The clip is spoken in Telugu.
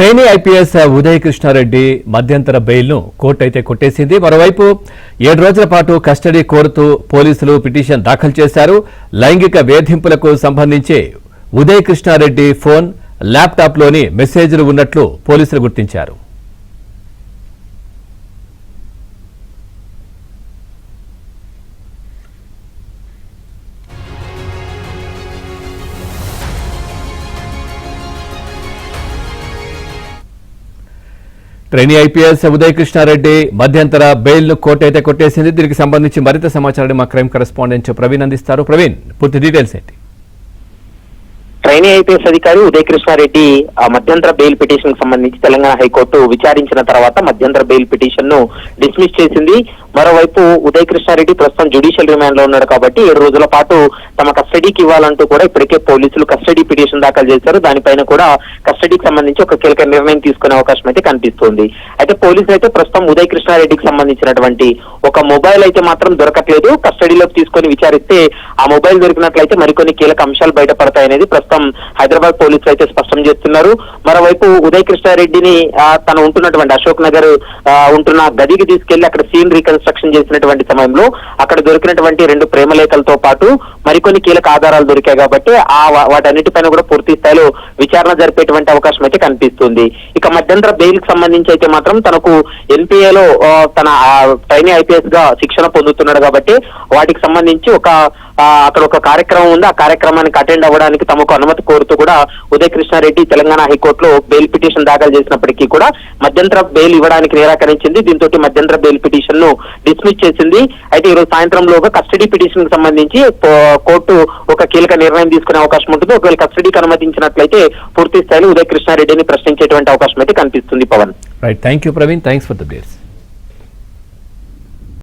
ట్రైనీ ఐపీఎస్ ఉదయ్ కృష్ణారెడ్డి మధ్యంతర బెయిల్ను కోర్టు అయితే కొట్టేసింది. మరోవైపు 7 రోజుల పాటు కస్టడీ కోరుతూ పోలీసులు పిటిషన్ దాఖలు చేశారు. లైంగిక వేధింపులకు సంబంధించి ఉదయ్ కృష్ణారెడ్డి ఫోన్, ల్యాప్టాప్లోని మెసేజ్లు ఉన్నట్లు పోలీసులు గుర్తించారు. ట్రైనీ ఐపీఎస్ ఉదయ్ కృష్ణారెడ్డి మధ్యంతర బెయిల్ ను కోర్టు అయితే కొట్టేసింది. దీనికి సంబంధించి మరింత సమాచారాన్ని మా క్రైమ్ కరెస్పాండెంట్ ప్రవీణ్ అందిస్తారు. ప్రవీణ్, పూర్తి డీటెయిల్స్ ఏంటి? ట్రైనీ ఐపీఎస్ అధికారి ఉదయ్ కృష్ణారెడ్డి మధ్యంతర బెయిల్ పిటిషన్ కు సంబంధించి తెలంగాణ హైకోర్టు విచారించిన తర్వాత మధ్యంతర బెయిల్ పిటిషన్ ను డిస్మిస్ చేసింది. మరోవైపు ఉదయ్ కృష్ణారెడ్డి ప్రస్తుతం జ్యుడిషియల్ రిమాండ్ లో ఉన్నాడు కాబట్టి 7 రోజుల పాటు తమ కస్టడీకి ఇవ్వాలంటూ కూడా ఇప్పటికే పోలీసులు కస్టడీ పిటిషన్ దాఖలు చేశారు. దానిపైన కూడా కస్టడీకి సంబంధించి ఒక కీలక నిర్ణయం తీసుకునే అవకాశం అయితే కనిపిస్తోంది. అయితే పోలీసులు అయితే ప్రస్తుతం ఉదయ్ కృష్ణారెడ్డికి సంబంధించినటువంటి ఒక మొబైల్ అయితే మాత్రం దొరకట్లేదు. కస్టడీలోకి తీసుకొని విచారిస్తే ఆ మొబైల్ దొరికినట్లయితే మరికొన్ని కీలక అంశాలు బయటపడతాయనేది ప్రస్తుతం హైదరాబాద్ పోలీసులు అయితే స్పష్టం చేస్తున్నారు. మరోవైపు ఉదయ్ కృష్ణారెడ్డిని తను ఉంటున్నటువంటి అశోక్ నగర్ ఉంటున్న గదికి తీసుకెళ్లి అక్కడ సీన్ రీకన్స్ట్రక్షన్ చేసినటువంటి సమయంలో అక్కడ దొరికినటువంటి 2 ప్రేమలేఖలతో పాటు మరికొన్ని కీలక ఆధారాలు దొరికాయి కాబట్టి వాటన్నిటిపైన కూడా పూర్తి స్థాయిలో విచారణ జరిపేటువంటి అవకాశం అయితే కనిపిస్తుంది. ఇక మధ్యంతర బెయిల్ కి సంబంధించి అయితే మాత్రం తనకు ఎన్పీఏలో తన ట్రైనీ ఐపీఎస్ గా శిక్షణ పొందుతున్నాడు కాబట్టి వాటికి సంబంధించి అక్కడ ఒక కార్యక్రమం ఉంది. ఆ కార్యక్రమానికి అటెండ్ అవ్వడానికి తమకు అనుమతి కోరుతూ కూడా ఉదయ్ కృష్ణారెడ్డి తెలంగాణ హైకోర్టులో బెయిల్ పిటిషన్ దాఖలు చేసినప్పటికీ కూడా మధ్యంతర బెయిల్ ఇవ్వడానికి నిరాకరించింది. దీంతో మధ్యంతర బెయిల్ పిటిషన్ ను డిస్మిస్ చేసింది. అయితే ఈరోజు సాయంత్రంలోగా కస్టడీ పిటిషన్ కు సంబంధించి కోర్టు ఒక కీలక నిర్ణయం తీసుకునే అవకాశం ఉంటుంది. ఒకవేళ కస్టడీకి అనుమతించినట్లయితే పూర్తి స్థాయిలో ఉదయ్ కృష్ణారెడ్డిని ప్రశ్నించేటువంటి అవకాశం అయితే కనిపిస్తుంది. Pawan, right, thank you Praveen, thanks for the details.